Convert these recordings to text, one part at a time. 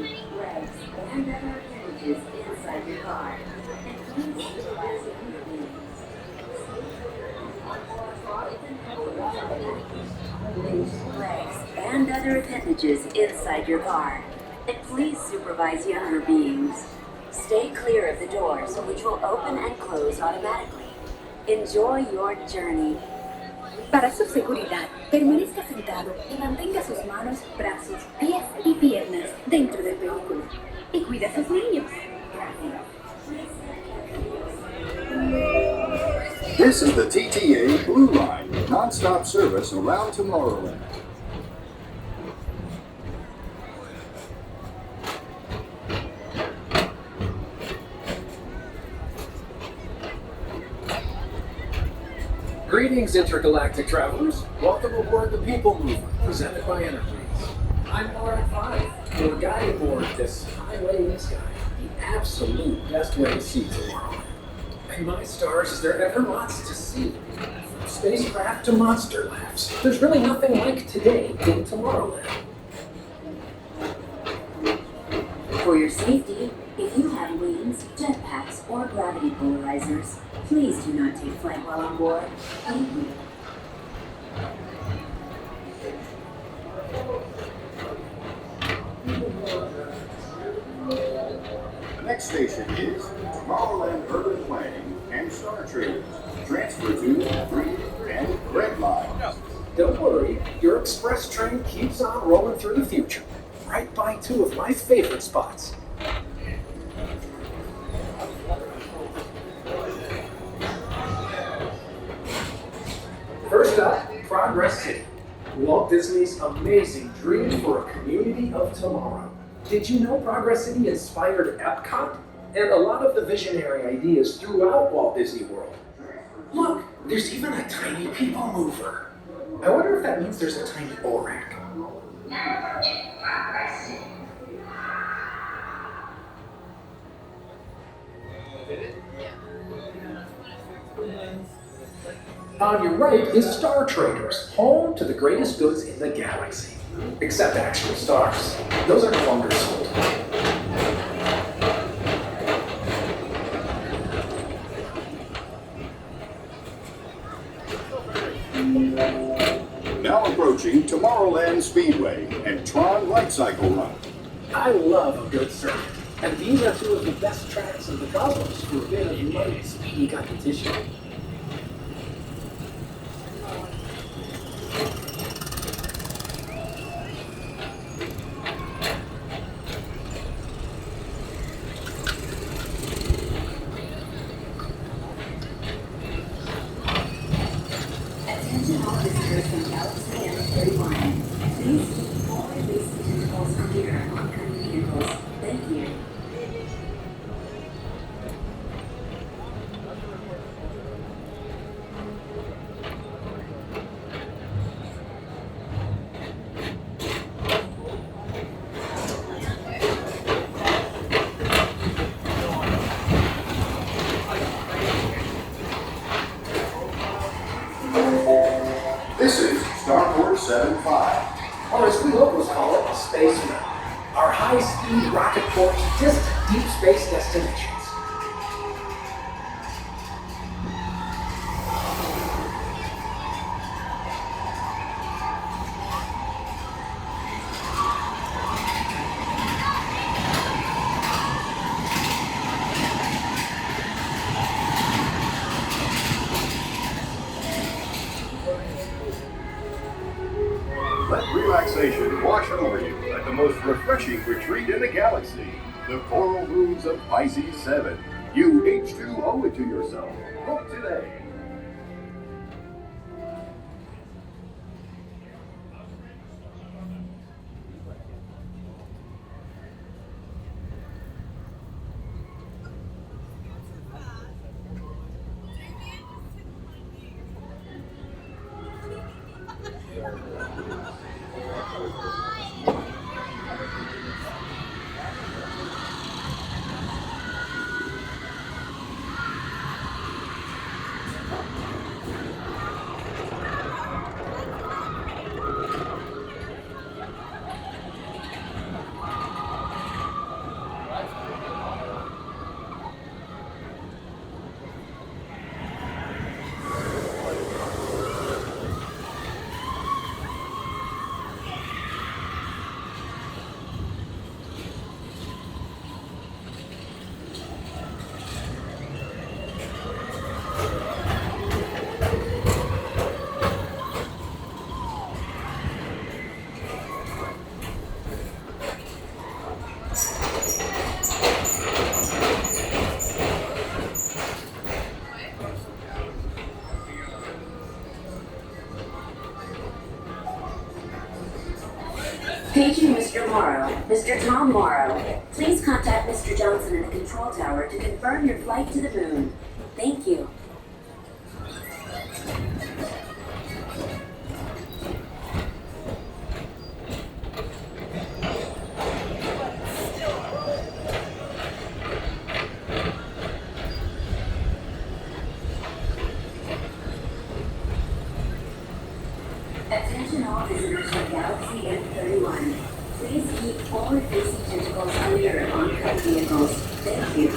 legs, and other appendages inside your car. And please utilize your legs and other appendages inside your car. And please supervise younger beings. Stay clear of the doors, which will open and close automatically. Enjoy your journey. Para su seguridad, permanezca sentado y mantenga sus manos, brazos, pies y piernas dentro del vehículo. Y cuida a sus niños. This is the TTA Blue Line, non-stop service around Tomorrowland. Greetings, intergalactic travelers. Welcome aboard the People Mover, presented by Energies. I'm R5, your guide aboard this highway in the sky, the absolute best way to see tomorrow. And my stars, is there ever lots to see? From spacecraft to monster labs, there's really nothing like today in Tomorrowland. For your safety, if you have wings, jetpacks, or gravity polarizers, please do not take flight while on board. Thank you. The next station is Tomorrowland Urban Planning and Star Traders. Transfer to Green and Red Line. Don't worry, your express train keeps on rolling through the future, right by two of my favorite spots. First up, Progress City, Walt Disney's amazing dream for a community of tomorrow. Did you know Progress City inspired Epcot and a lot of the visionary ideas throughout Walt Disney World? Look, there's even a tiny people mover. I wonder if that means there's a tiny ORAC. On your right is Star Traders, home to the greatest goods in the galaxy. Except actual stars. Those are no longer sold. Now approaching Tomorrowland Speedway and Tron Light Cycle Run. I love a good circuit, and these are two of the best tracks in the cosmos for a bit of light, speedy competition. Attention all visitors from Galaxy M31. Please keep forward-facing vehicles clear on oncoming vehicles. Thank you. This is Starport 75. Or as we locals call it, Space Mountain. Our high-speed rocket port to distant deep space destinations. Let relaxation wash over you at the most refreshing retreat in the galaxy, the Coral Rooms of Pisces 7. You H2 owe it to yourself. Book today. Mr. Morrow. Mr. Tom Morrow, please contact Mr. Johnson in the control tower to confirm your flight to the moon. Thank you. Attention all visitors to Galaxy M31. Please keep forward-facing tentacles on your oncoming vehicles. Thank you.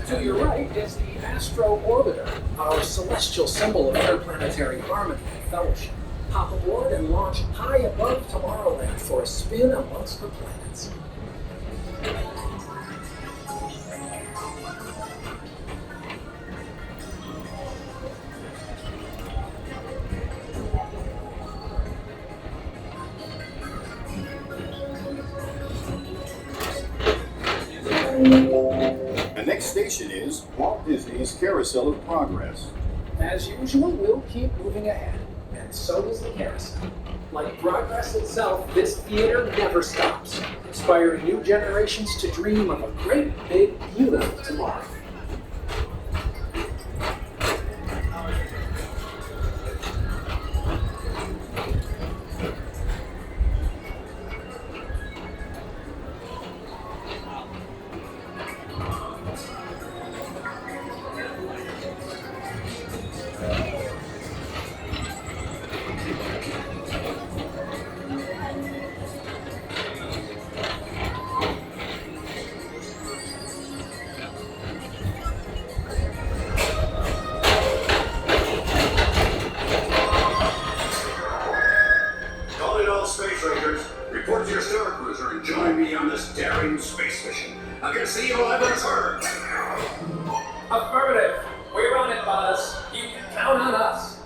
To your right is the Astro Orbiter, our celestial symbol of interplanetary harmony and fellowship. Hop aboard and launch high above Tomorrowland for a spin amongst the planets. The next station is Walt Disney's Carousel of Progress. As usual, we'll keep moving ahead, and so does the carousel. Like progress itself, this theater never stops, inspiring new generations to dream of a great, big, beautiful tomorrow. Calling all space rangers. Report to your star cruiser and join me on this daring space mission against the evil adversary. Affirmative. We're on it, Buzz. You can count on us.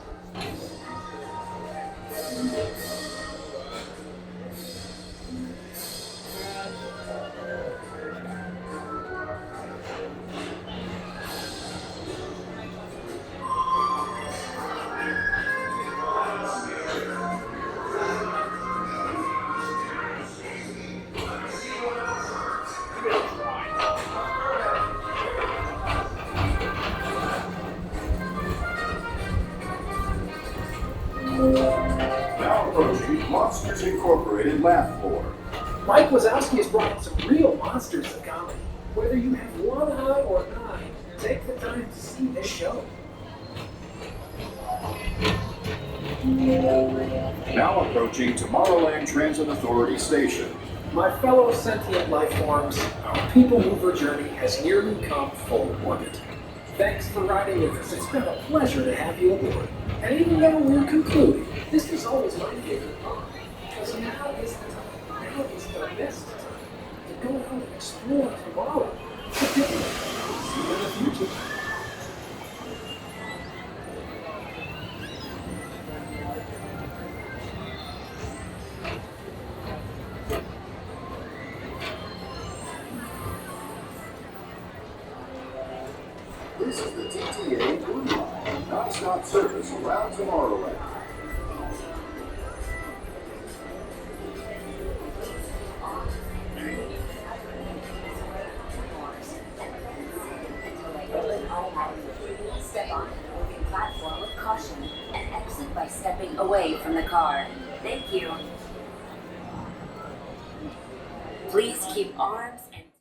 Now approaching Monsters Incorporated Laugh Floor. Mike Wazowski has brought in some real monsters of comedy. Whether you have one eye or nine, take the time to see this show. Now approaching Tomorrowland Transit Authority Station. My fellow sentient life forms, our people mover journey has nearly come full orbit. Thanks for riding with us. It's been a pleasure to have you aboard. And even though we're concluding, this was always my favorite part. Because now is the time, now is the best time to go out and explore tomorrow. See you in the future. This is the TTA Blue Line, non-stop service around Tomorrowland. Step on the moving platform with caution and exit by stepping away from the car. Thank you. Please keep arms